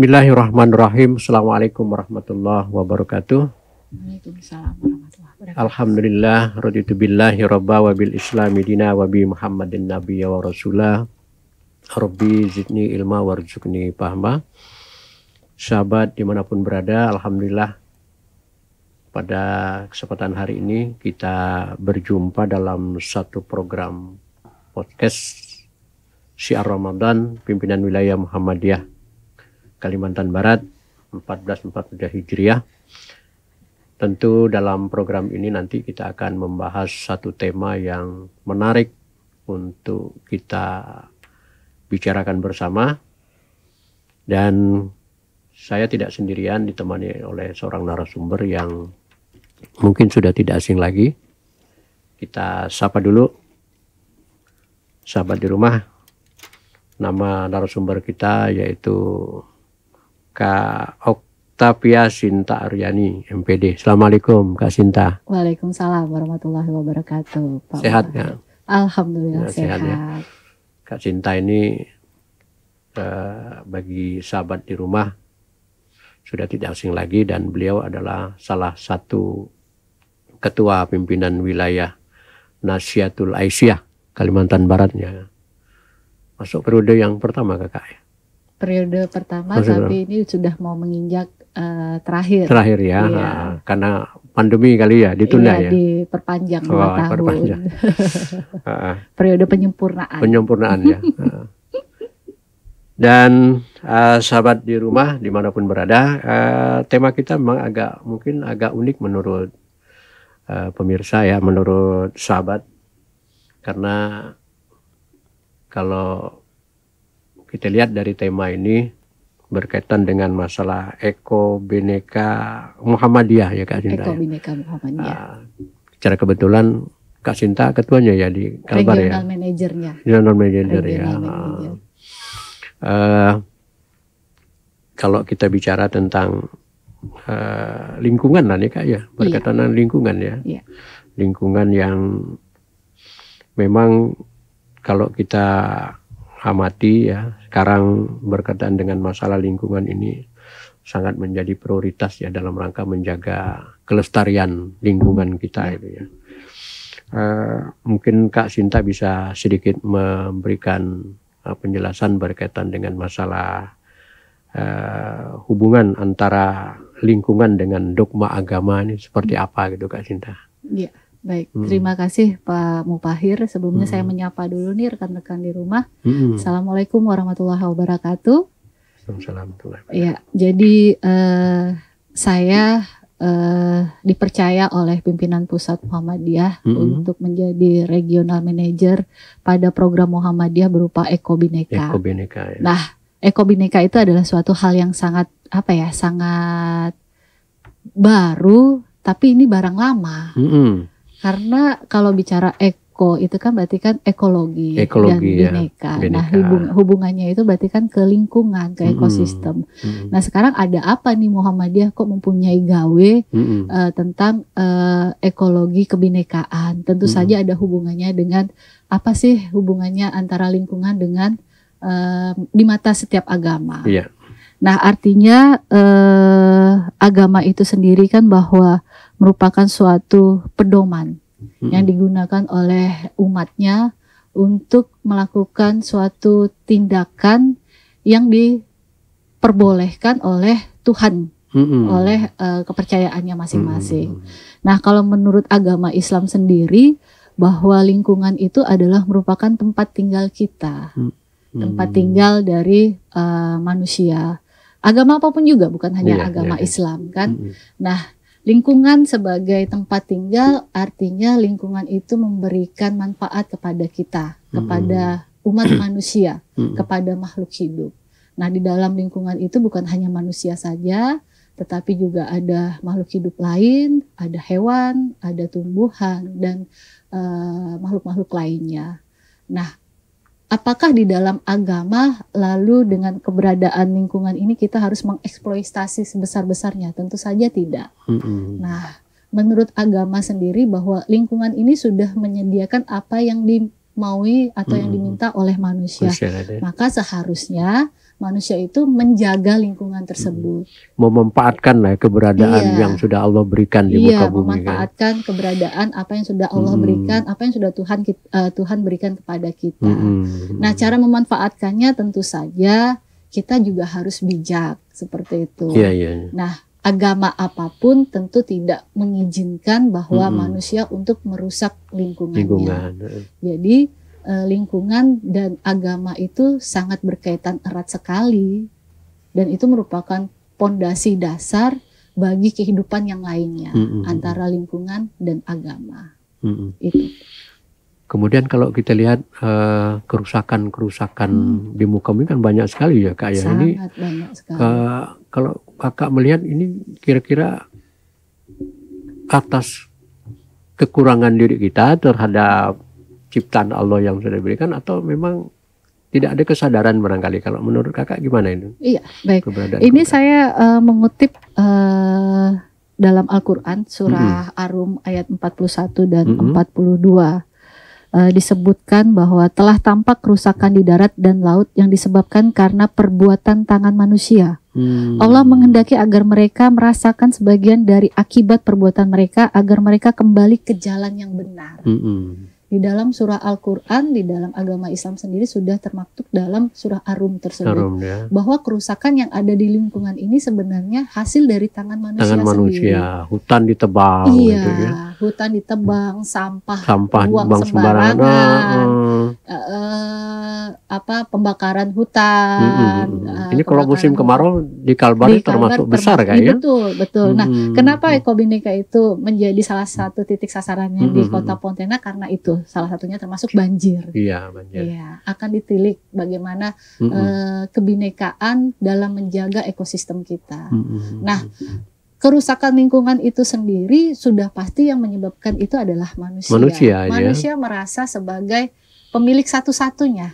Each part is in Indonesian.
Bismillahirrahmanirrahim. Assalamualaikum warahmatullahi wabarakatuh. Waalaikumsalam warahmatullahi wabarakatuh. Alhamdulillah, raditu billahi rabba wa bil islami dina wa bi Muhammadin nabiyya wa rasulah. Rabbi zidni ilma warzuqni fahma. Sahabat dimanapun berada, alhamdulillah pada kesempatan hari ini kita berjumpa dalam satu program podcast Syiar Ramadan Pimpinan Wilayah Muhammadiyah Kalimantan Barat 1443 Hijriah. Tentu dalam program ini nanti kita akan membahas satu tema yang menarik untuk kita bicarakan bersama. Dan saya tidak sendirian, ditemani oleh seorang narasumber yang mungkin sudah tidak asing lagi. Kita sapa dulu sahabat di rumah. Nama narasumber kita yaitu Kak Oktavia Sinta Aryani, MPD. Assalamualaikum Kak Sinta. Waalaikumsalam warahmatullahi wabarakatuh. Pak Sehat ya? Alhamdulillah Ya, sehat sehat. ya. Kak Sinta ini bagi sahabat di rumah sudah tidak asing lagi, dan beliau adalah salah satu ketua pimpinan wilayah Nasyatul Aisyah Kalimantan Baratnya. Masuk periode yang pertama Kakak ya? Periode pertama, Maksudnya, tapi ini sudah mau menginjak terakhir. terakhir ya, Iya. karena pandemi kali ya, ditunda Iya, ya. diperpanjang 2 tahun. Perpanjang. Periode penyempurnaan. Penyempurnaan ya. Dan sahabat di rumah dimanapun berada, tema kita memang mungkin agak unik menurut pemirsa ya, menurut sahabat, karena kalau kita lihat dari tema ini berkaitan dengan masalah Eko Bhinneka Muhammadiyah ya Kak Sinta. Eko Bhinneka Muhammadiyah. Secara kebetulan Kak Sinta ketuanya ya di Kalbar ya. Regional manajernya. Regional manager ya. Regional manager. Kalau kita bicara tentang lingkungan lah nih Kak ya, berkaitan dengan lingkungan ya. Iya. Lingkungan yang memang kalau kita amati ya, sekarang berkaitan dengan masalah lingkungan ini sangat menjadi prioritas ya dalam rangka menjaga kelestarian lingkungan kita itu ya. Mungkin Kak Sinta bisa sedikit memberikan penjelasan berkaitan dengan masalah hubungan antara lingkungan dengan dogma agama ini seperti apa gitu Kak Sinta. Iya. Baik, terima kasih Pak Mupahir. Sebelumnya saya menyapa dulu nih rekan-rekan di rumah. Assalamualaikum warahmatullahi wabarakatuh. Assalamualaikum. Ya, jadi saya dipercaya oleh pimpinan pusat Muhammadiyah untuk menjadi regional manager pada program Muhammadiyah berupa Eko Bhinneka. Eko Bhinneka ya. Nah, Eko Bhinneka itu adalah suatu hal yang sangat sangat baru, tapi ini barang lama. Karena kalau bicara eko itu kan berarti kan ekologi dan bhinneka. Nah, hubungannya itu berarti kan ke lingkungan, ke ekosistem. Nah, sekarang ada apa nih Muhammadiyah kok mempunyai gawe tentang ekologi kebhinekaan? Tentu saja ada hubungannya dengan apa sih hubungannya antara lingkungan dengan di mata setiap agama. Iya. Nah, artinya agama itu sendiri kan bahwa merupakan suatu pedoman yang digunakan oleh umatnya untuk melakukan suatu tindakan yang diperbolehkan oleh Tuhan, oleh kepercayaannya masing-masing. Nah, kalau menurut agama Islam sendiri, bahwa lingkungan itu adalah merupakan tempat tinggal kita, tempat tinggal dari manusia. Agama apapun juga, bukan hanya agama Islam kan. Nah, lingkungan sebagai tempat tinggal artinya lingkungan itu memberikan manfaat kepada kita, kepada umat manusia, kepada makhluk hidup. Nah, di dalam lingkungan itu bukan hanya manusia saja, tetapi juga ada makhluk hidup lain, ada hewan, ada tumbuhan, dan makhluk-makhluk lainnya. Nah, apakah di dalam agama lalu dengan keberadaan lingkungan ini kita harus mengeksploitasi sebesar-besarnya? Tentu saja tidak. Nah, menurut agama sendiri bahwa lingkungan ini sudah menyediakan apa yang dimaui atau yang diminta oleh manusia. Maka seharusnya manusia itu menjaga lingkungan tersebut. Memanfaatkan lah keberadaan yang sudah Allah berikan di muka bumi. Memanfaatkan keberadaan apa yang sudah Allah berikan, apa yang sudah Tuhan berikan kepada kita. Nah, cara memanfaatkannya tentu saja kita juga harus bijak seperti itu. Nah, agama apapun tentu tidak mengizinkan bahwa manusia untuk merusak lingkungannya. Jadi lingkungan dan agama itu sangat berkaitan erat sekali, dan itu merupakan pondasi dasar bagi kehidupan yang lainnya antara lingkungan dan agama. Itu. Kemudian kalau kita lihat kerusakan di muka bumi kan banyak sekali ya Kak ya. Ini banyak sekali. Kalau Kakak melihat ini kira-kira atas kekurangan diri kita terhadap ciptaan Allah yang sudah diberikan, atau memang tidak ada kesadaran barangkali? Kalau menurut Kakak gimana ini? Iya, baik. Ini saya mengutip dalam Al-Quran surah Ar-Rum ayat 41 dan 42. Disebutkan bahwa telah tampak kerusakan di darat dan laut yang disebabkan karena perbuatan tangan manusia. Allah menghendaki agar mereka merasakan sebagian dari akibat perbuatan mereka, agar mereka kembali ke jalan yang benar. Di dalam surah Al-Quran, di dalam agama Islam sendiri sudah termaktub dalam surah Ar-Rum tersebut, bahwa kerusakan yang ada di lingkungan ini sebenarnya hasil dari tangan manusia sendiri. Hutan ditebang, gitu ya. Hutan ditebang, sampah buang sembarangan, pembakaran hutan. Ini kalau musim kemarau di Kalbar termasuk besar kan ya? Betul. Nah, kenapa Eko-Bhinneka itu menjadi salah satu titik sasarannya di Kota Pontianak? Karena itu salah satunya termasuk banjir. Banjir. Akan ditilik bagaimana kebinekaan dalam menjaga ekosistem kita. Nah, kerusakan lingkungan itu sendiri sudah pasti yang menyebabkan itu adalah manusia. Manusia merasa sebagai pemilik satu-satunya.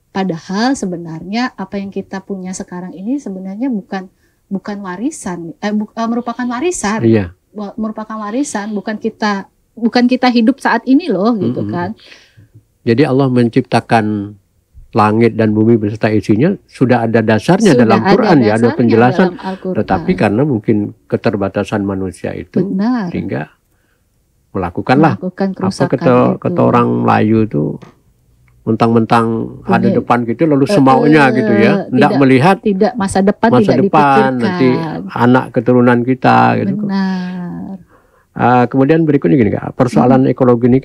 Padahal sebenarnya apa yang kita punya sekarang ini sebenarnya bukan warisan, merupakan warisan. Merupakan warisan, bukan kita hidup saat ini loh, gitu kan. Jadi Allah menciptakan langit dan bumi beserta isinya sudah ada dasarnya dalam Quran, ada penjelasan. Tetapi karena mungkin keterbatasan manusia itu, sehingga melakukan kerusakan. Kata orang Melayu itu mentang-mentang ada depan gitu lalu semaunya gitu ya, tidak melihat masa depan dipikirkan. Nanti anak keturunan kita gitu. Kemudian berikutnya gini Kak, persoalan ekologi ini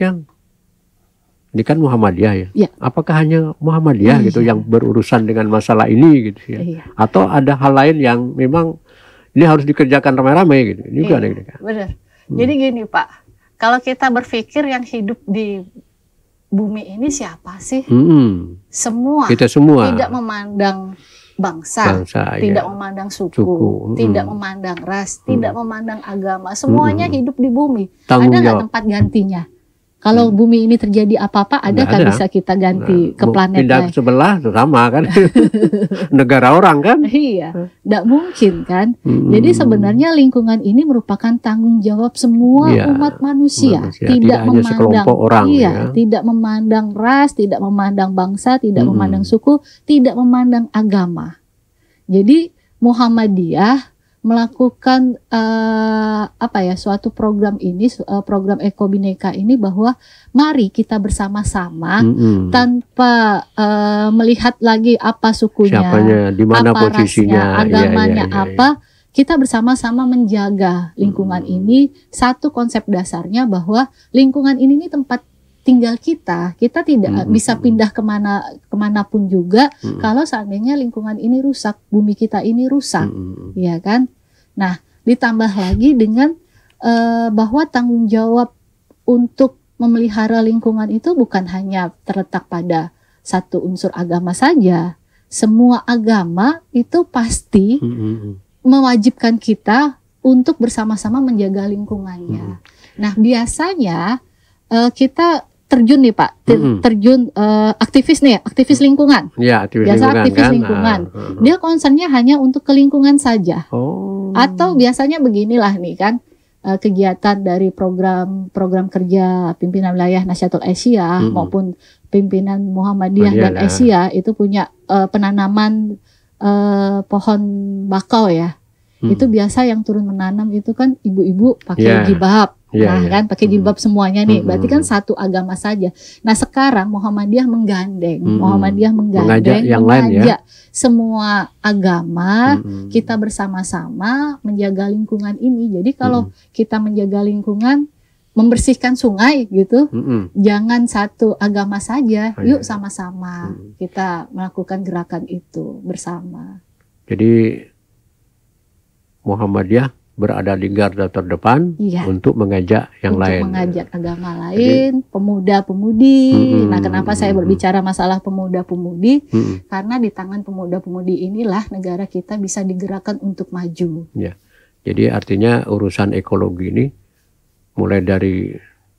kan Muhammadiyah ya. Apakah hanya Muhammadiyah gitu yang berurusan dengan masalah ini gitu ya? Atau ada hal lain yang memang ini harus dikerjakan ramai-ramai gitu? Ini juga ada gini Kak. Benar. Jadi gini Pak, kalau kita berpikir yang hidup di bumi ini siapa sih? Semua. Kita semua. Tidak memandang bangsa tidak memandang suku, tidak memandang ras, tidak memandang agama, semuanya hidup di bumi. Ada nggak tempat gantinya? Kalau bumi ini terjadi apa-apa, ada kan bisa kita ganti ke planet pindah lain? Sebelah sama kan, negara orang kan? Iya, tidak mungkin kan. Jadi sebenarnya lingkungan ini merupakan tanggung jawab semua umat manusia. Tidak memandang sekelompok orang. Tidak memandang ras, tidak memandang bangsa, tidak memandang suku, tidak memandang agama. Jadi Muhammadiyah melakukan suatu program ini, program Eko-Bhinneka ini, bahwa mari kita bersama-sama tanpa melihat lagi apa sukunya, di mana posisinya, rasnya, agamanya apa, kita bersama-sama menjaga lingkungan ini. Satu konsep dasarnya bahwa lingkungan ini tempat tinggal kita tidak bisa pindah kemanapun juga kalau seandainya lingkungan ini rusak, bumi kita ini rusak, ya kan? Nah, ditambah lagi dengan bahwa tanggung jawab untuk memelihara lingkungan itu bukan hanya terletak pada satu unsur agama saja. Semua agama itu pasti mewajibkan kita untuk bersama-sama menjaga lingkungannya. Nah, biasanya kita terjun nih Pak, aktivis lingkungan. Aktivis lingkungan. Dia concernnya hanya untuk ke lingkungan saja. Atau biasanya beginilah nih kan, kegiatan dari program kerja pimpinan wilayah Nahdlatul Asia maupun pimpinan Muhammadiyah dan Asia itu punya penanaman pohon bakau ya. Itu biasa yang turun menanam itu kan ibu-ibu pakai jilbab. Kan pakai jilbab semuanya nih. Berarti kan satu agama saja. Nah, sekarang Muhammadiyah menggandeng, mengajak yang lain ya. Semua agama kita bersama-sama menjaga lingkungan ini. Jadi kalau kita menjaga lingkungan, membersihkan sungai gitu, jangan satu agama saja. Yuk sama-sama kita melakukan gerakan itu bersama. Jadi Muhammadiyah berada di garda terdepan untuk mengajak yang lain. Untuk mengajak agama lain, pemuda-pemudi. Nah, kenapa saya berbicara masalah pemuda-pemudi? Karena di tangan pemuda-pemudi inilah negara kita bisa digerakkan untuk maju. Ya. Jadi artinya urusan ekologi ini mulai dari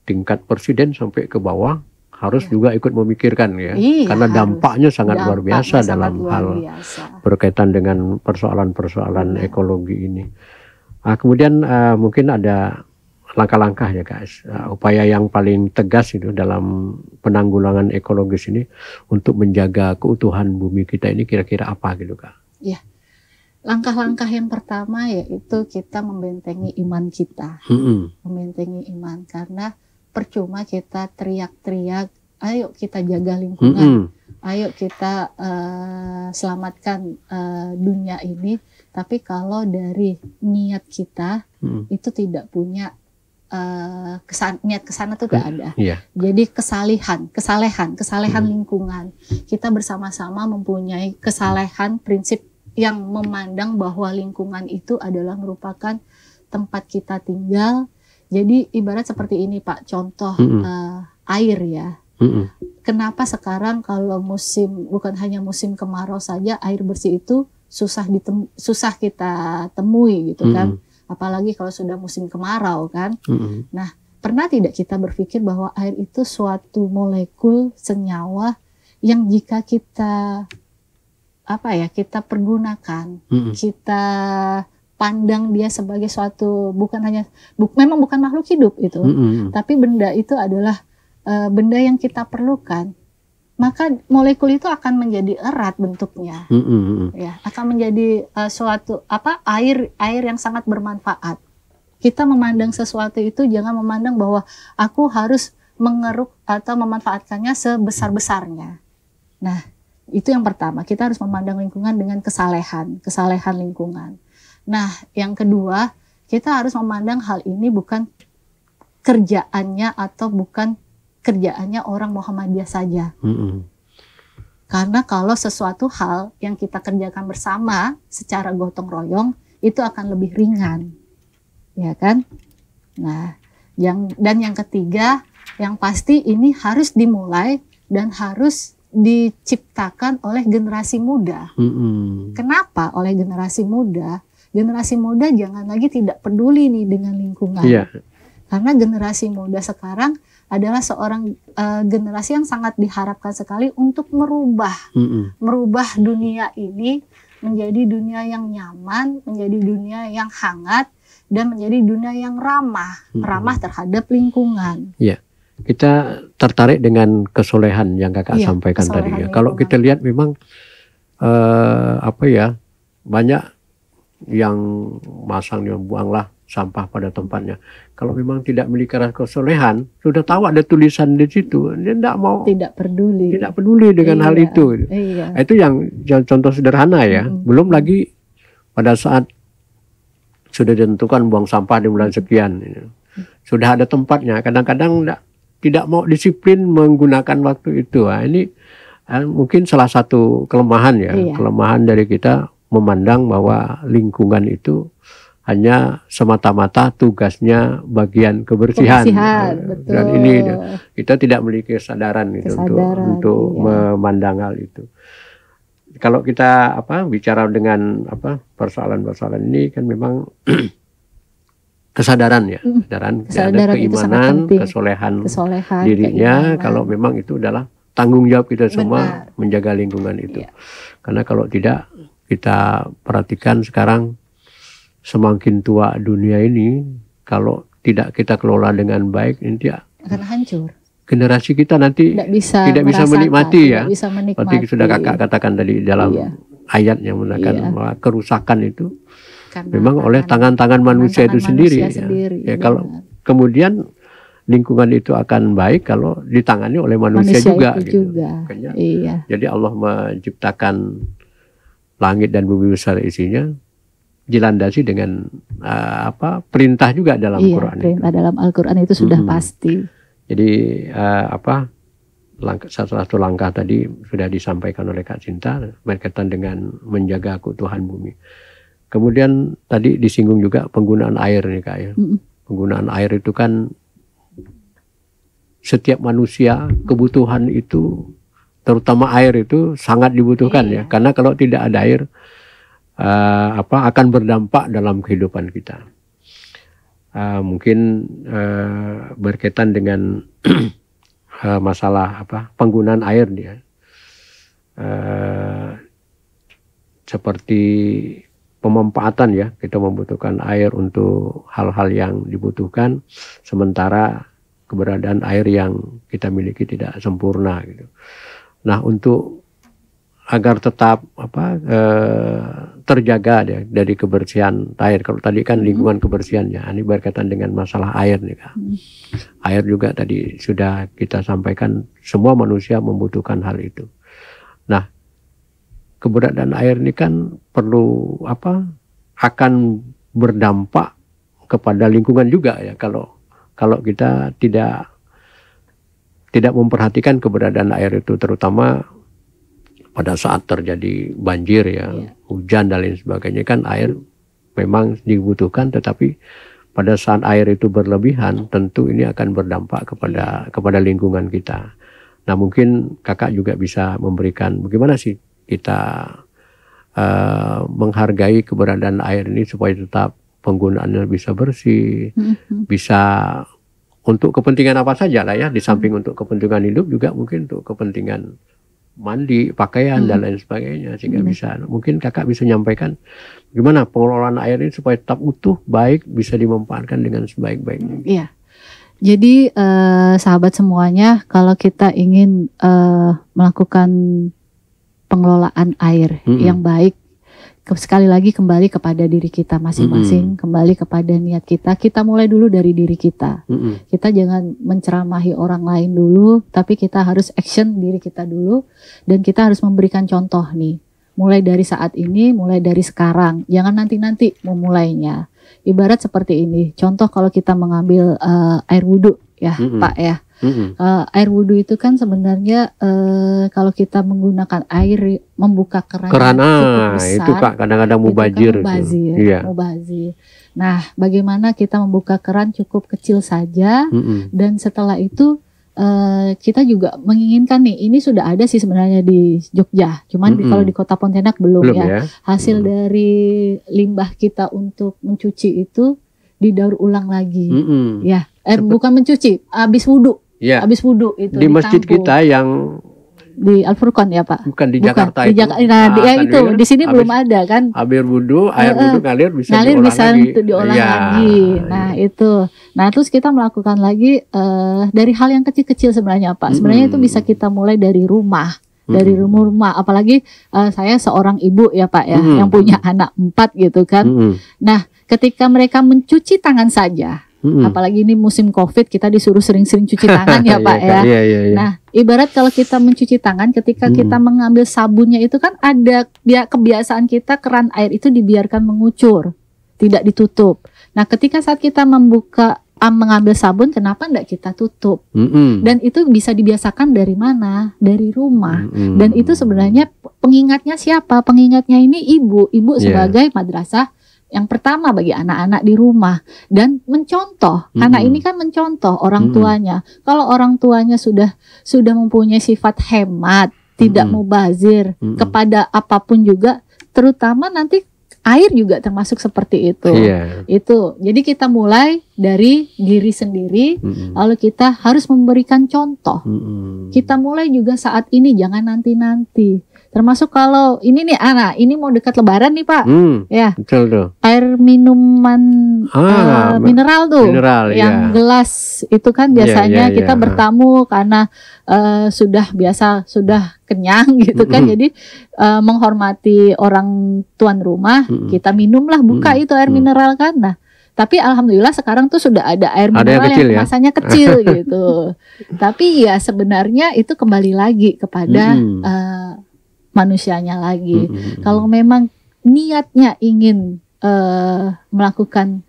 tingkat presiden sampai ke bawah harus juga ikut memikirkan ya, karena dampaknya sangat luar biasa dalam hal berkaitan dengan persoalan-persoalan ekologi ini. Kemudian mungkin ada langkah-langkah ya guys, upaya yang paling tegas itu dalam penanggulangan ekologis ini untuk menjaga keutuhan bumi kita ini kira-kira apa gitu Kak? Ya, langkah-langkah yang pertama yaitu kita membentengi iman kita, membentengi iman, karena percuma kita teriak-teriak, ayo kita jaga lingkungan, ayo kita selamatkan dunia ini. Tapi kalau dari niat kita itu tidak punya niat kesana tuh gak ada. Jadi kesalehan lingkungan. Kita bersama-sama mempunyai kesalehan prinsip yang memandang bahwa lingkungan itu adalah merupakan tempat kita tinggal. Jadi ibarat seperti ini Pak, contoh air ya. Kenapa sekarang kalau bukan hanya musim kemarau saja air bersih itu susah kita temui gitu kan. Apalagi kalau sudah musim kemarau kan. Nah, pernah tidak kita berpikir bahwa air itu suatu molekul senyawa yang jika kita kita pergunakan, kita pandang dia sebagai suatu memang bukan makhluk hidup itu, tapi benda itu adalah benda yang kita perlukan, maka molekul itu akan menjadi erat bentuknya, ya, akan menjadi suatu air yang sangat bermanfaat. Kita memandang sesuatu itu jangan memandang bahwa aku harus mengeruk atau memanfaatkannya sebesar-besarnya. Nah, itu yang pertama, kita harus memandang lingkungan dengan kesalehan lingkungan. Nah, yang kedua, kita harus memandang hal ini bukan kerjaannya atau bukan kerjaannya orang Muhammadiyah saja. Karena kalau sesuatu hal yang kita kerjakan bersama secara gotong royong, itu akan lebih ringan. Ya kan? Nah, yang ketiga, yang pasti ini harus dimulai dan harus diciptakan oleh generasi muda. Kenapa oleh generasi muda? Generasi muda jangan lagi tidak peduli nih dengan lingkungan. Karena generasi muda sekarang adalah seorang generasi yang sangat diharapkan sekali untuk merubah dunia ini menjadi dunia yang nyaman, menjadi dunia yang hangat, dan menjadi dunia yang ramah terhadap lingkungan. Iya. Kita tertarik dengan kesolehan yang kakak sampaikan tadi ya. Kalau kita lihat memang banyak yang buanglah sampah pada tempatnya. Kalau memang tidak memiliki kesolehan, sudah tahu ada tulisan di situ, dia tidak peduli dengan hal itu. Itu yang contoh sederhana ya. Belum lagi pada saat sudah ditentukan buang sampah di bulan sekian, sudah ada tempatnya. Kadang-kadang tidak mau disiplin menggunakan waktu itu. Ini mungkin salah satu kelemahan ya, kelemahan dari kita memandang bahwa lingkungan itu hanya semata-mata tugasnya bagian kebersihan. Betul. Dan ini kita tidak memiliki kesadaran untuk memandang hal itu. Kalau kita bicara dengan persoalan-persoalan ini kan memang kesadaran ya, kesadaran keimanan, kesolehan dirinya. Kalau memang itu adalah tanggung jawab kita semua menjaga lingkungan itu. Karena kalau tidak, kita perhatikan sekarang semakin tua dunia ini, kalau tidak kita kelola dengan baik, nanti akan hancur. Generasi kita nanti tidak bisa menikmati ya. Seperti sudah kakak katakan tadi dalam ayat yang mengatakan Iya. bahwa kerusakan itu Karena memang oleh tangan-tangan manusia itu sendiri. Ya, kalau benar. kemudian lingkungan itu akan baik kalau ditangani oleh manusia juga. itu Gitu. juga. Makanya, Iya. jadi Allah menciptakan langit dan bumi besar isinya dilandasi dengan perintah juga dalam Iya, Quran. perintah dalam Al-Quran itu sudah pasti. Jadi salah satu langkah tadi sudah disampaikan oleh Kak Cinta berkaitan dengan menjaga keutuhan bumi. Kemudian tadi disinggung juga penggunaan air nih Kak ya. Penggunaan air itu kan setiap manusia kebutuhan itu, terutama air itu sangat dibutuhkan ya. Karena kalau tidak ada air akan berdampak dalam kehidupan kita. Mungkin berkaitan dengan masalah penggunaan air dia. Seperti pemanfaatan ya, kita membutuhkan air untuk hal-hal yang dibutuhkan, sementara keberadaan air yang kita miliki tidak sempurna gitu. Nah, untuk agar tetap terjaga ya, dari kebersihan air. Kalau tadi kan lingkungan kebersihannya, ini berkaitan dengan masalah air nih Kak. Air juga tadi sudah kita sampaikan, semua manusia membutuhkan hal itu. Nah, keberadaan air ini kan perlu akan berdampak kepada lingkungan juga ya, kalau kita tidak memperhatikan keberadaan air itu, terutama pada saat terjadi banjir ya, hujan dan lain sebagainya, kan air memang dibutuhkan, tetapi pada saat air itu berlebihan tentu ini akan berdampak kepada lingkungan kita. Nah, mungkin Kakak juga bisa memberikan bagaimana sih kita menghargai keberadaan air ini supaya tetap penggunaannya bisa bersih, bisa untuk kepentingan apa saja lah ya, di samping untuk kepentingan hidup juga mungkin untuk kepentingan mandi, pakaian dan lain sebagainya, sehingga bisa, mungkin Kakak bisa menyampaikan gimana pengelolaan air ini supaya tetap utuh, baik, bisa dimanfaatkan dengan sebaik-baiknya. Iya. Jadi sahabat semuanya, kalau kita ingin melakukan pengelolaan air yang baik, sekali lagi kembali kepada diri kita masing-masing, kembali kepada niat kita. Kita mulai dulu dari diri kita. Kita jangan menceramahi orang lain dulu, tapi kita harus action diri kita dulu, dan kita harus memberikan contoh nih. Mulai dari saat ini, mulai dari sekarang. Jangan nanti-nanti memulainya. Ibarat seperti ini. Contoh kalau kita mengambil air wudhu ya, Pak ya. Air wudhu itu kan sebenarnya kalau kita menggunakan air, membuka keran cukup besar, itu Kak kadang-kadang mubazir. Mubazir. Nah, bagaimana kita membuka keran cukup kecil saja, dan setelah itu kita juga menginginkan nih, ini sudah ada sih sebenarnya di Jogja, cuman kalau di Kota Pontianak belum ya. Hasil dari limbah kita untuk mencuci itu didaur ulang lagi, ya. Bukan mencuci, habis wudhu. Ya. Habis wudhu itu di masjid kita yang di Al-Furqan ya Pak. Bukan di Jakarta itu. Itu di sini belum ada kan. Habis wudhu, air wudhu ngalir bisa diolah lagi. Nah itu. Nah terus kita melakukan lagi dari hal yang kecil-kecil sebenarnya Pak. Sebenarnya itu bisa kita mulai dari rumah. Dari rumah, apalagi saya seorang ibu ya Pak ya, yang punya anak 4 gitu kan. Nah ketika mereka mencuci tangan saja, apalagi ini musim COVID, kita disuruh sering-sering cuci tangan ya Pak ya. Nah, ibarat kalau kita mencuci tangan, ketika kita mengambil sabunnya itu kan ada kebiasaan kita, keran air itu dibiarkan mengucur, tidak ditutup. Nah, ketika saat kita mengambil sabun, kenapa enggak kita tutup? Dan itu bisa dibiasakan dari mana? Dari rumah. Dan itu sebenarnya pengingatnya siapa? Pengingatnya ini ibu sebagai madrasah yang pertama bagi anak-anak di rumah, dan mencontoh. Anak ini kan mencontoh orang tuanya. Kalau orang tuanya sudah mempunyai sifat hemat, tidak mubazir kepada apapun juga, terutama nanti air juga termasuk seperti itu. Itu. Jadi kita mulai dari diri sendiri, lalu kita harus memberikan contoh. Kita mulai juga saat ini, jangan nanti-nanti. Termasuk kalau ini nih anak, ini mau dekat Lebaran nih Pak, ya Betul tuh. air minuman mineral tuh, Mineral, yang ya. gelas itu kan biasanya Iya, kita bertamu karena sudah kenyang gitu kan, jadi menghormati orang tuan rumah, kita minumlah buka itu air mineral kan. Nah, tapi alhamdulillah sekarang tuh sudah ada air mineral yang kemasannya kecil gitu. Tapi ya sebenarnya itu kembali lagi kepada manusianya lagi. Kalau memang niatnya ingin melakukan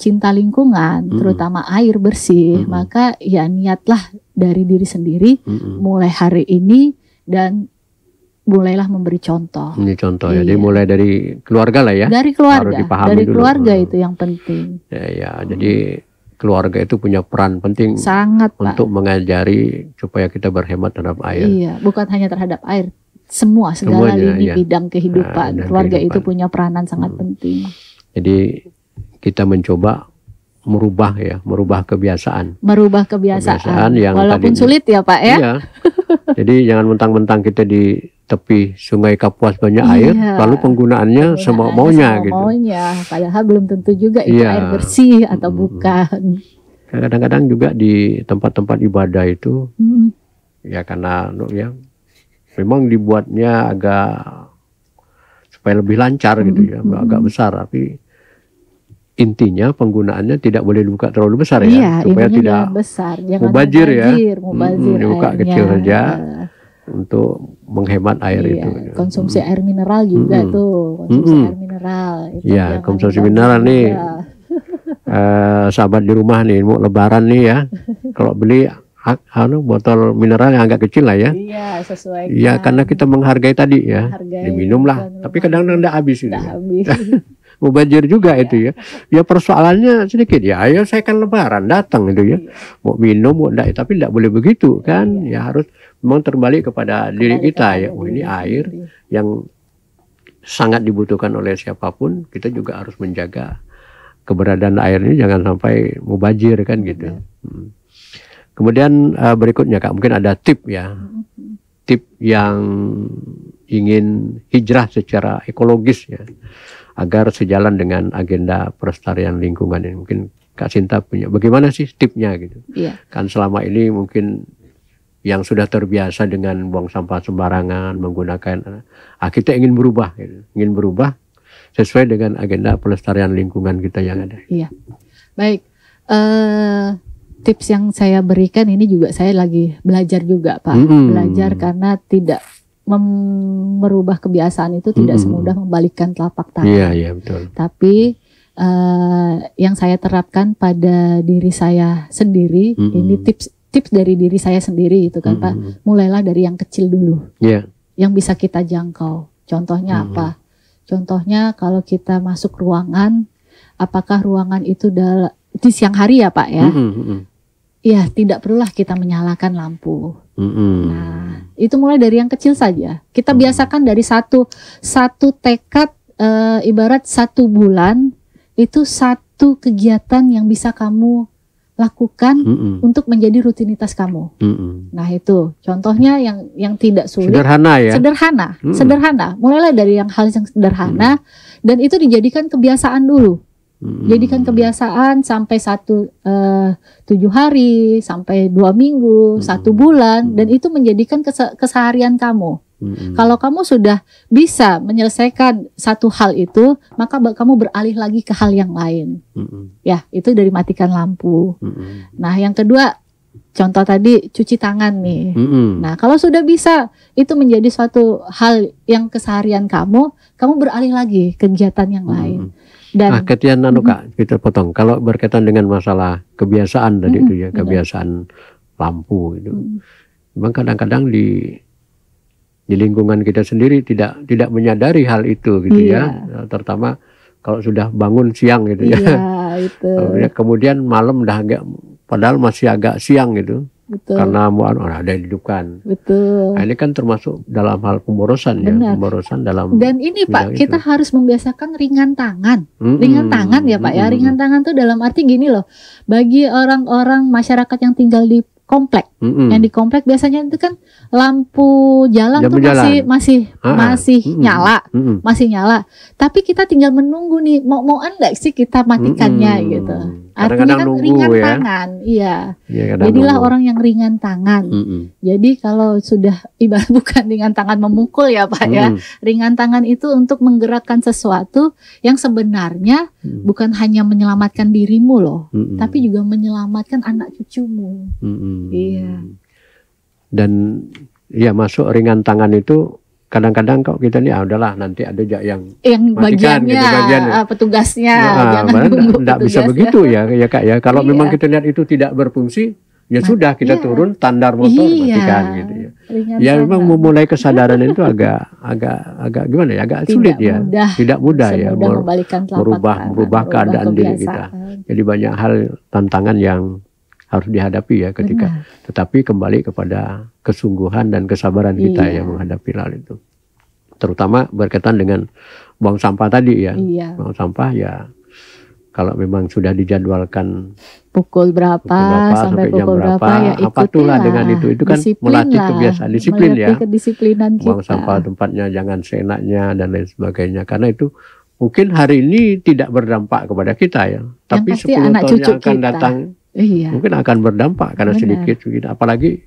cinta lingkungan, terutama air bersih, maka ya niatlah dari diri sendiri mulai hari ini dan mulailah memberi contoh. Ini contoh ya. Jadi mulai dari keluarga lah ya. Dari keluarga itu yang penting. Ya, jadi keluarga itu punya peran penting sangat untuk mengajari supaya kita berhemat terhadap air. Iya, bukan hanya terhadap air, segala lini bidang kehidupan. Keluarga itu punya peranan sangat penting. Jadi kita mencoba merubah kebiasaan. Merubah kebiasaan yang walaupun sulit ya Pak ya. Iya. Jadi jangan mentang-mentang kita di tepi Sungai Kapuas banyak air, lalu penggunaannya semau-maunya gitu. Padahal belum tentu juga itu air bersih atau bukan. Kadang-kadang juga di tempat-tempat ibadah itu, ya karena ya memang dibuatnya agak supaya lebih lancar gitu ya, agak besar, tapi intinya penggunaannya tidak boleh dibuka terlalu besar ya, supaya tidak besar, mubazir ya, dibuka kecil saja untuk menghemat air itu. Konsumsi air mineral juga tuh, konsumsi air mineral. Iya, konsumsi mineral nih, sahabat di rumah nih mau Lebaran nih ya, kalau beli botol mineral yang agak kecil lah ya. Iya, sesuai. Iya, karena kita menghargai tadi ya, diminumlah. Tapi kadang-kadang tidak habis itu. Mubazir juga itu ya. Ya persoalannya sedikit ya. Ayo saya kan Lebaran datang itu ya. Mau minum mau enggak, tapi tidak boleh begitu kan. Ya harus memang terbalik kepada diri kita ya. Oh ini air yang sangat dibutuhkan oleh siapapun. Kita juga harus menjaga keberadaan air ini jangan sampai mubazir kan gitu. Kemudian berikutnya Kak, mungkin ada tip ya. Tip yang ingin hijrah secara ekologis ya, agar sejalan dengan agenda pelestarian lingkungan ini. Mungkin Kak Sinta punya, bagaimana sih tipnya gitu? Kan selama ini mungkin yang sudah terbiasa dengan buang sampah sembarangan, menggunakan, kita ingin berubah gitu. Ingin berubah sesuai dengan agenda pelestarian lingkungan kita yang ada. Iya, baik. Tips yang saya berikan ini juga saya lagi belajar juga Pak. Belajar karena tidak merubah kebiasaan itu tidak semudah membalikkan telapak tangan. Iya betul. Tapi yang saya terapkan pada diri saya sendiri, ini tips dari diri saya sendiri itu kan Pak. Mulailah dari yang kecil dulu, yang bisa kita jangkau. Contohnya apa? Contohnya kalau kita masuk ruangan, apakah ruangan itu di siang hari ya Pak ya? Ya tidak perlulah kita menyalakan lampu. Nah, itu mulai dari yang kecil saja. Kita biasakan dari satu tekad, ibarat 1 bulan itu 1 kegiatan yang bisa kamu lakukan untuk menjadi rutinitas kamu. Nah itu contohnya yang tidak sulit. Sederhana ya. Sederhana. Mulailah dari hal yang sederhana dan itu dijadikan kebiasaan dulu. Jadikan kebiasaan sampai 7 hari, sampai 2 minggu, 1 bulan, dan itu menjadikan keseharian kamu. Kalau kamu sudah bisa menyelesaikan satu hal itu, maka kamu beralih lagi ke hal yang lain. Ya, itu dari matikan lampu. Nah, yang kedua, contoh tadi cuci tangan nih. Nah, kalau sudah bisa itu menjadi suatu hal yang keseharian kamu beralih lagi ke kegiatan yang lain. Dan Ketian Kak, kita potong. Kalau berkaitan dengan masalah kebiasaan tadi itu ya, kebiasaan lampu itu. Memang kadang-kadang di lingkungan kita sendiri tidak menyadari hal itu gitu ya. Terutama kalau sudah bangun siang gitu ya. Kemudian malam padahal masih agak siang gitu. Karena ada dihidupkan. Nah, ini kan termasuk dalam hal pemborosan. Ya, pemborosan dalam. Dan ini Pak, kita harus membiasakan ringan tangan. Ringan tangan ya Pak ya. Ringan tangan tuh dalam arti gini loh. Bagi orang-orang masyarakat yang tinggal di komplek. Yang di komplek biasanya itu kan lampu jalan tuh masih nyala, masih nyala. Tapi kita tinggal menunggu nih, mau enggak sih kita matikannya gitu. Artinya kan ringan tangan, iya. Jadilah orang yang ringan tangan. Jadi kalau sudah ibarat bukan ringan tangan memukul ya Pak ya, ringan tangan itu untuk menggerakkan sesuatu yang sebenarnya bukan hanya menyelamatkan dirimu loh, tapi juga menyelamatkan anak cucumu. Iya. Dan ya masuk ringan tangan itu kadang-kadang kalau kita nih udahlah nanti ada yang matikan, bagiannya petugasnya tidak bisa begitu ya Kak ya. Kalau memang kita lihat itu tidak berfungsi ya sudah kita turun tandar motor matikan gitu ya. Ya memang memulai kesadaran itu agak gimana ya, agak sulit ya, tidak mudah ya merubah keadaan diri kita. Jadi banyak hal tantangan yang harus dihadapi ya ketika. Tetapi kembali kepada kesungguhan dan kesabaran kita yang menghadapi hal itu. Terutama berkaitan dengan buang sampah tadi ya. Buang sampah ya kalau memang sudah dijadwalkan pukul berapa sampai pukul berapa ya ikutilah dengan itu kan melatih kebiasaan disiplin ya. Kedisiplinan kita. Buang sampah tempatnya jangan seenaknya dan lain sebagainya. Karena itu mungkin hari ini tidak berdampak kepada kita ya. Tapi 10 tahun yang akan datang mungkin akan berdampak karena sedikit, apalagi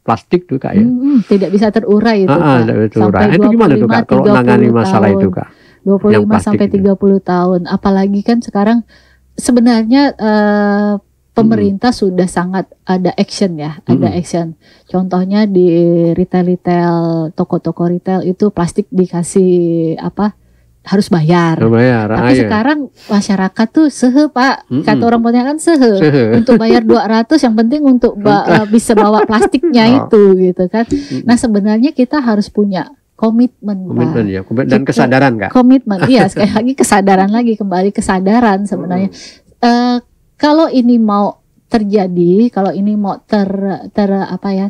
plastik tuh Kak ya. Tidak bisa terurai itu Kak. Sampai itu gimana tuh Kak kalau menangani masalah itu Kak? 25 sampai 30 tahun. Apalagi kan sekarang sebenarnya pemerintah sudah sangat ada action ya, ada action. Contohnya di retail, toko-toko retail itu plastik dikasih harus bayar. Tapi sekarang masyarakat tuh Pak. Kata orang Pontianak kan untuk bayar 200 yang penting untuk bisa bawa plastiknya itu gitu kan. Nah, sebenarnya kita harus punya komitmen ya, dan kesadaran Kak. Komitmen, iya sekali lagi kesadaran kembali kesadaran sebenarnya. Kalau ini mau terjadi, kalau ini mau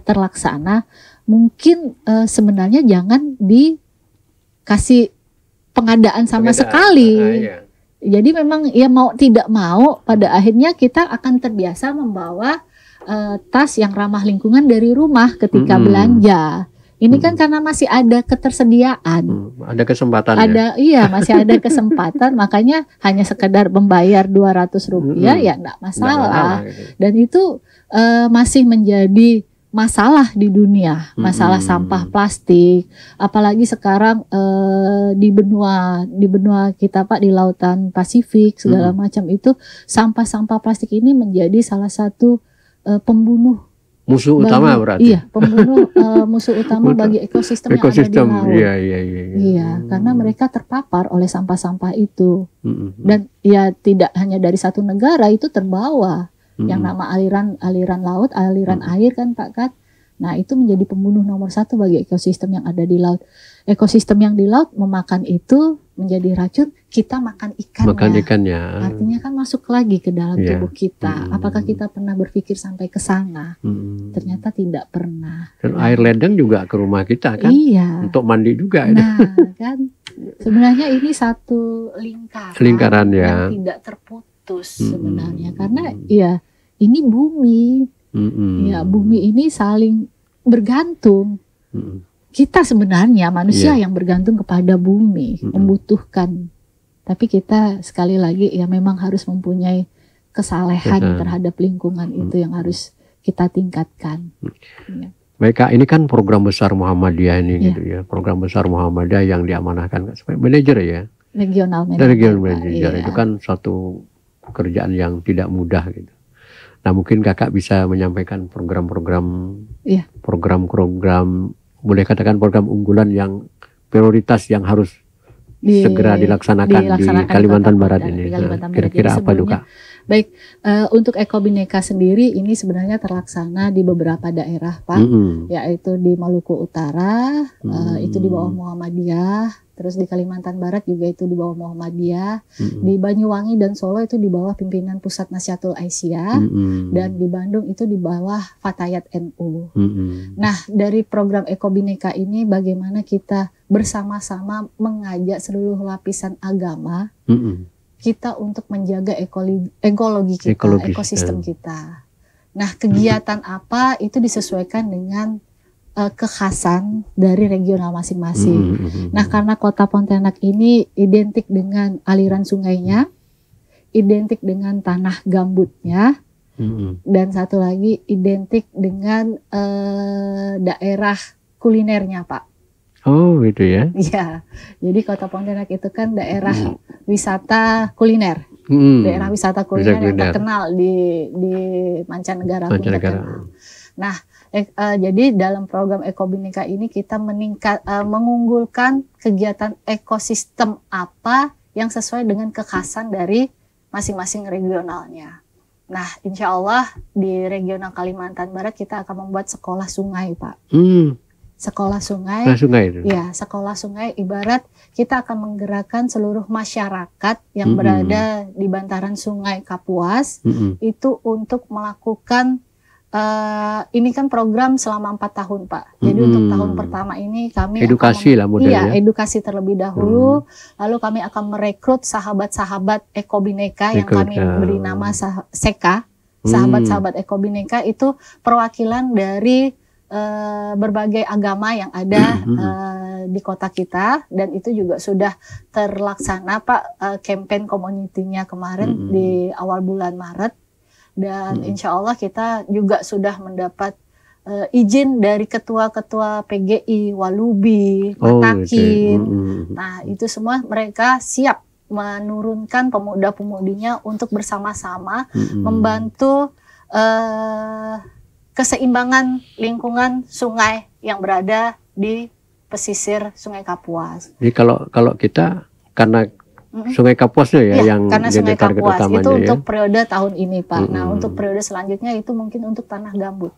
terlaksana, mungkin sebenarnya jangan dikasih pengadaan sama sekali. Jadi memang ya mau tidak mau pada akhirnya kita akan terbiasa membawa tas yang ramah lingkungan dari rumah ketika belanja. Ini kan karena masih ada ketersediaan. Ada kesempatan masih ada kesempatan, makanya hanya sekedar membayar Rp200 ya enggak masalah. Dan itu masih menjadi masalah di dunia, masalah sampah plastik. Apalagi sekarang di benua kita Pak, di lautan Pasifik segala macam itu sampah-sampah plastik ini menjadi salah satu pembunuh musuh utama berarti. Iya, pembunuh musuh utama bagi ekosistem yang ada di laut. Iya, karena mereka terpapar oleh sampah-sampah itu. Dan ya tidak hanya dari satu negara, itu terbawa. Yang nama aliran laut, aliran air kan Pak Kat. Nah, itu menjadi pembunuh nomor 1 bagi ekosistem yang ada di laut. Ekosistem yang di laut memakan itu menjadi racun, kita makan ikannya. Artinya kan masuk lagi ke dalam tubuh kita. Apakah kita pernah berpikir sampai ke sana? Ternyata tidak pernah. Dan air ledeng juga ke rumah kita kan? Iya. Untuk mandi juga. Nah, kan sebenarnya ini satu lingkaran yang tidak terputus sebenarnya. Karena ya ini bumi. Ya, bumi ini saling bergantung. Kita sebenarnya manusia yang bergantung kepada bumi, membutuhkan. Tapi kita sekali lagi ya memang harus mempunyai kesalehan terhadap lingkungan itu yang harus kita tingkatkan. Baik Kak, ini kan program besar Muhammadiyah ini gitu ya. Program besar Muhammadiyah yang diamanahkan sebagai manajer ya. Regional manager itu kan suatu pekerjaan yang tidak mudah gitu. Nah, mungkin Kakak bisa menyampaikan program-program boleh katakan program unggulan yang prioritas yang harus segera dilaksanakan di Kalimantan Barat ini. Kira-kira apa tuh Kak? Baik, untuk Ekobineka sendiri ini sebenarnya terlaksana di beberapa daerah Pak, yaitu di Maluku Utara, itu di bawah Muhammadiyah. Terus di Kalimantan Barat juga itu di bawah Muhammadiyah, di Banyuwangi dan Solo itu di bawah pimpinan Pusat Nahdlatul Aisyah, dan di Bandung itu di bawah Fatayat NU. Nah, dari program Ekobineka ini bagaimana kita bersama-sama mengajak seluruh lapisan agama kita untuk menjaga ekologi kita, ekosistem kita. Nah, kegiatan apa itu disesuaikan dengan kekhasan dari regional masing-masing. Nah, karena Kota Pontianak ini identik dengan aliran sungainya, identik dengan tanah gambutnya, dan satu lagi identik dengan daerah kulinernya, Pak. Oh, gitu ya. Iya. Jadi Kota Pontianak itu kan daerah wisata kuliner. Daerah wisata kuliner yang terkenal di mancanegara pun terkenal. Nah, jadi dalam program Ekobhinneka ini kita mengunggulkan kegiatan ekosistem apa yang sesuai dengan kekhasan dari masing-masing regionalnya. Nah, insya Allah di regional Kalimantan Barat kita akan membuat sekolah sungai, Pak. Sekolah sungai. Itu. Ya, sekolah sungai ibarat kita akan menggerakkan seluruh masyarakat yang berada di bantaran Sungai Kapuas itu untuk melakukan ini kan program selama 4 tahun, Pak. Jadi untuk tahun pertama ini kami edukasi lah modelnya. Iya, edukasi terlebih dahulu. Lalu kami akan merekrut sahabat-sahabat Ekobhinneka yang kami beri nama SEKA. Sahabat-sahabat Ekobhinneka itu perwakilan dari berbagai agama yang ada di kota kita, dan itu juga sudah terlaksana, Pak, campaign community-nya kemarin di awal bulan Maret, dan insya Allah kita juga sudah mendapat izin dari ketua-ketua PGI, Walubi, Matakin. Nah, itu semua mereka siap menurunkan pemuda-pemudinya untuk bersama-sama membantu keseimbangan lingkungan sungai yang berada di pesisir Sungai Kapuas. Jadi kalau kita karena Sungai Kapuasnya ya yang karena Sungai Kapuas itu ya? untuk periode tahun ini, Pak. Nah, untuk periode selanjutnya itu mungkin untuk tanah gambut.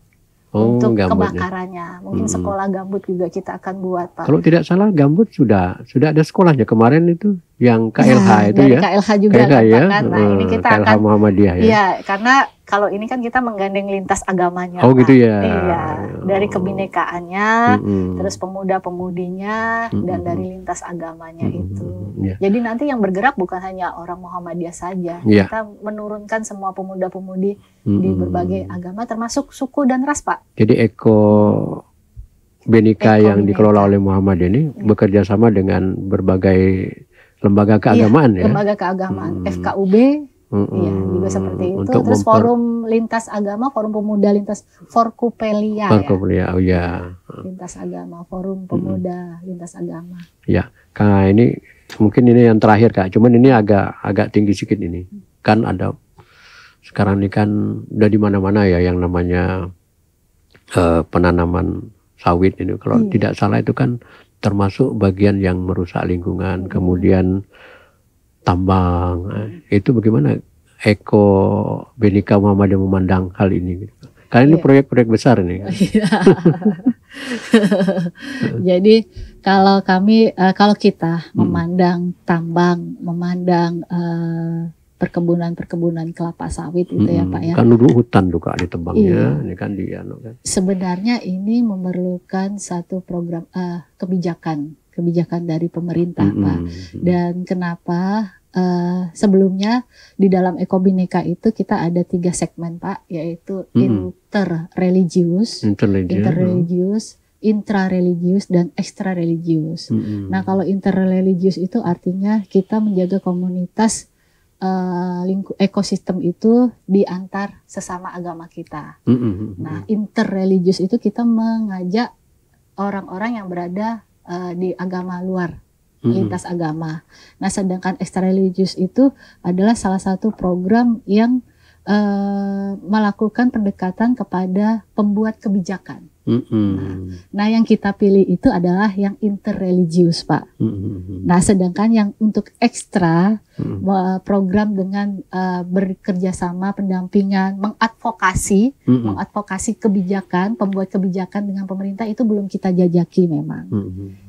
Untuk kebakarannya, mungkin sekolah gambut juga kita akan buat, Pak. Kalau tidak salah gambut sudah ada sekolahnya kemarin itu yang KLH itu dari ya. KLH juga KLH kan, ya. Nah, ini kita KLH akan Muhammadiyah ya. Iya, karena kalau ini kan kita menggandeng lintas agamanya. Oh, Pak. gitu ya. Iya, dari kebinekaannya, terus pemuda-pemudinya, dan dari lintas agamanya itu. Jadi nanti yang bergerak bukan hanya orang Muhammadiyah saja. Kita menurunkan semua pemuda-pemudi di berbagai agama, termasuk suku dan ras, Pak. Jadi Ekobhinneka yang dikelola oleh Muhammadiyah ini bekerja sama dengan berbagai lembaga keagamaan ya. Lembaga keagamaan, FKUB. Iya, juga seperti itu. Terus forum lintas agama, forum pemuda lintas Forkupelia. Forkupelia, ya. Lintas agama, forum pemuda lintas agama. Ya, Kak, ini mungkin ini yang terakhir, Kak. Cuman ini agak tinggi sedikit ini. Kan ada sekarang ini kan udah di mana-mana ya yang namanya penanaman sawit ini. Kalau tidak salah itu kan termasuk bagian yang merusak lingkungan, kemudian tambang. Itu bagaimana Ekobhinneka Muhammadiyah memandang hal ini? Karena ini proyek-proyek besar ini. Jadi kalau kita memandang tambang, memandang perkebunan kelapa sawit itu ya, Pak ya. Kan dulu hutan tuh, Kak, di tembangnya. Ini kan kan. Sebenarnya ini memerlukan satu program kebijakan dari pemerintah, Pak. Dan kenapa sebelumnya di dalam Ekobhinneka itu kita ada 3 segmen, Pak, yaitu interreligius, intrareligius, dan ekstrareligius. Nah, kalau interreligius itu artinya kita menjaga komunitas ekosistem itu di antar sesama agama kita. Nah, interreligius itu kita mengajak orang-orang yang berada di agama luar, lintas agama. Nah, sedangkan ekstrareligius itu adalah salah satu program yang melakukan pendekatan kepada pembuat kebijakan. Nah, yang kita pilih itu adalah yang interreligius, Pak. Nah, sedangkan yang untuk ekstra program dengan bekerjasama, pendampingan, mengadvokasi kebijakan, pembuat kebijakan dengan pemerintah itu belum kita jajaki memang.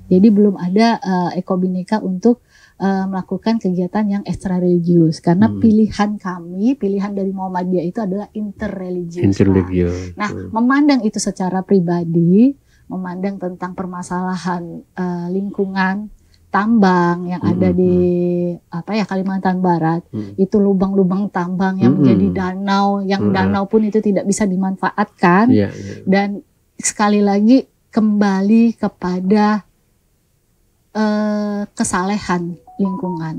Jadi belum ada Ekobhinneka untuk melakukan kegiatan yang ekstra religius, karena pilihan dari Muhammadiyah itu adalah interreligius. Nah, memandang itu secara pribadi, memandang tentang permasalahan lingkungan, tambang yang ada di Kalimantan Barat, itu lubang-lubang tambang yang menjadi danau, yang danau pun itu tidak bisa dimanfaatkan. Dan sekali lagi kembali kepada kesalehan lingkungan.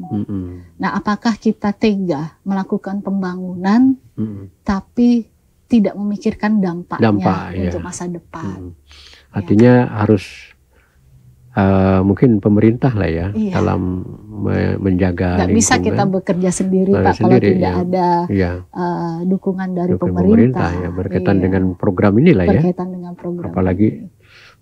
Nah, apakah kita tega melakukan pembangunan tapi tidak memikirkan dampaknya untuk masa depan? Artinya harus mungkin pemerintah lah ya dalam menjaga lingkungan. Nggak bisa kita bekerja sendiri Pak kalau tidak ada dukungan dari pemerintah. Ya, berkaitan dengan program inilah ya. Berkaitan dengan program. Apalagi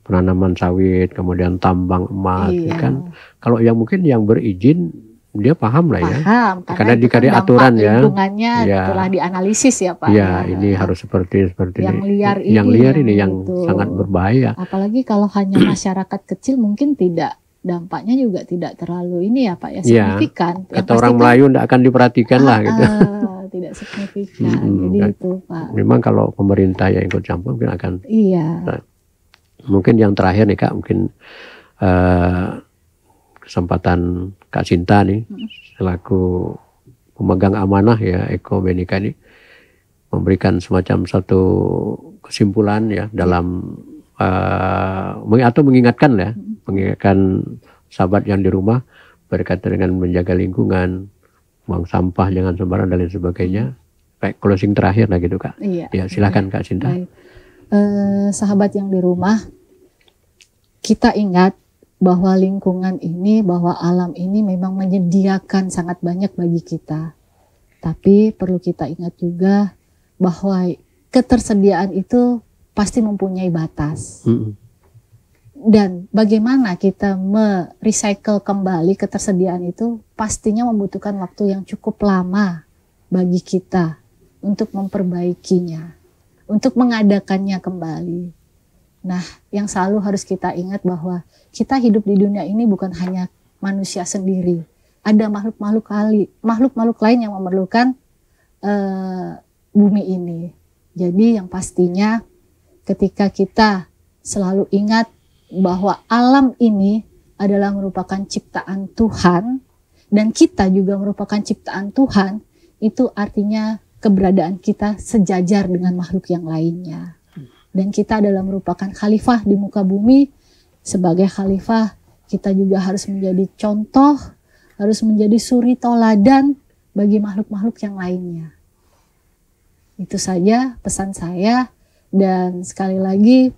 penanaman sawit, kemudian tambang emas, kan. Kalau yang mungkin yang berizin dia paham lah ya. Karena dikari aturan ya. Lingkungannya telah dianalisis ya Pak. Ya, ini harus seperti yang ini. Liar yang liar ini yang sangat berbahaya. Apalagi kalau hanya masyarakat kecil mungkin tidak, dampaknya juga tidak terlalu ini ya Pak ya, signifikan. Kata orang Melayu tidak akan diperhatikan lah gitu. Tidak signifikan. Jadi itu Pak. Memang kalau pemerintah yang ikut campur mungkin akan. Mungkin yang terakhir nih Kak, mungkin kesempatan Kak Sinta nih selaku pemegang amanah ya Eko Benika ini memberikan semacam satu kesimpulan ya dalam atau mengingatkan ya, mengingatkan sahabat yang di rumah berkaitan dengan menjaga lingkungan, buang sampah jangan sembarangan dan lain sebagainya. Kayak closing terakhir lah gitu Kak. Ya silakan Kak Sinta. Baik. Sahabat yang di rumah, kita ingat bahwa lingkungan ini, bahwa alam ini memang menyediakan sangat banyak bagi kita. Tapi perlu kita ingat juga bahwa ketersediaan itu pasti mempunyai batas. Dan bagaimana kita merecycle kembali ketersediaan itu pastinya membutuhkan waktu yang cukup lama bagi kita untuk memperbaikinya, untuk mengadakannya kembali. Nah, yang selalu harus kita ingat bahwa kita hidup di dunia ini bukan hanya manusia sendiri. Ada makhluk-makhluk lain yang memerlukan bumi ini. Jadi yang pastinya ketika kita selalu ingat bahwa alam ini adalah merupakan ciptaan Tuhan dan kita juga merupakan ciptaan Tuhan, itu artinya keberadaan kita sejajar dengan makhluk yang lainnya. Dan kita adalah merupakan khalifah di muka bumi. Sebagai khalifah, kita juga harus menjadi contoh, harus menjadi suri toladan bagi makhluk-makhluk yang lainnya. Itu saja pesan saya. Dan sekali lagi,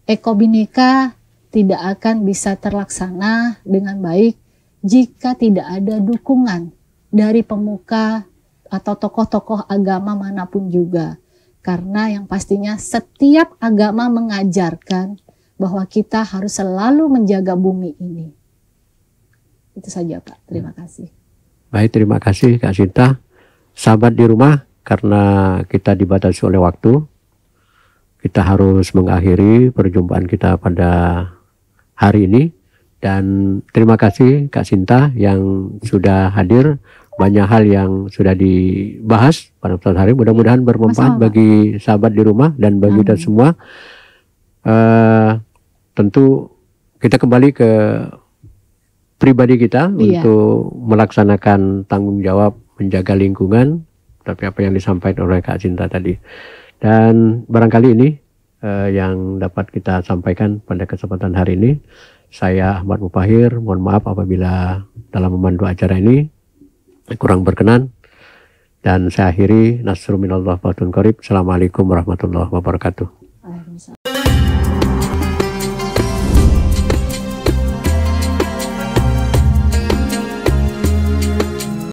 Eko Bhinneka tidak akan bisa terlaksana dengan baik jika tidak ada dukungan dari pemuka atau tokoh-tokoh agama manapun juga. Karena yang pastinya setiap agama mengajarkan bahwa kita harus selalu menjaga bumi ini. Itu saja Pak, terima kasih. Baik, terima kasih Kak Sinta. Sahabat di rumah, karena kita dibatasi oleh waktu, kita harus mengakhiri perjumpaan kita pada hari ini. Dan terima kasih Kak Sinta yang sudah hadir. Banyak hal yang sudah dibahas pada kesempatan hari. Mudah-mudahan bermanfaat bagi sahabat di rumah dan bagi kita semua. Tentu kita kembali ke pribadi kita untuk melaksanakan tanggung jawab menjaga lingkungan. Tapi apa yang disampaikan oleh Kak Sinta tadi. Dan barangkali ini yang dapat kita sampaikan pada kesempatan hari ini. Saya Ahmad Mufahir, mohon maaf apabila dalam memandu acara ini kurang berkenan, dan saya akhiri. Nasrul minallah wa fatun qarib. Assalamualaikum warahmatullahi wabarakatuh.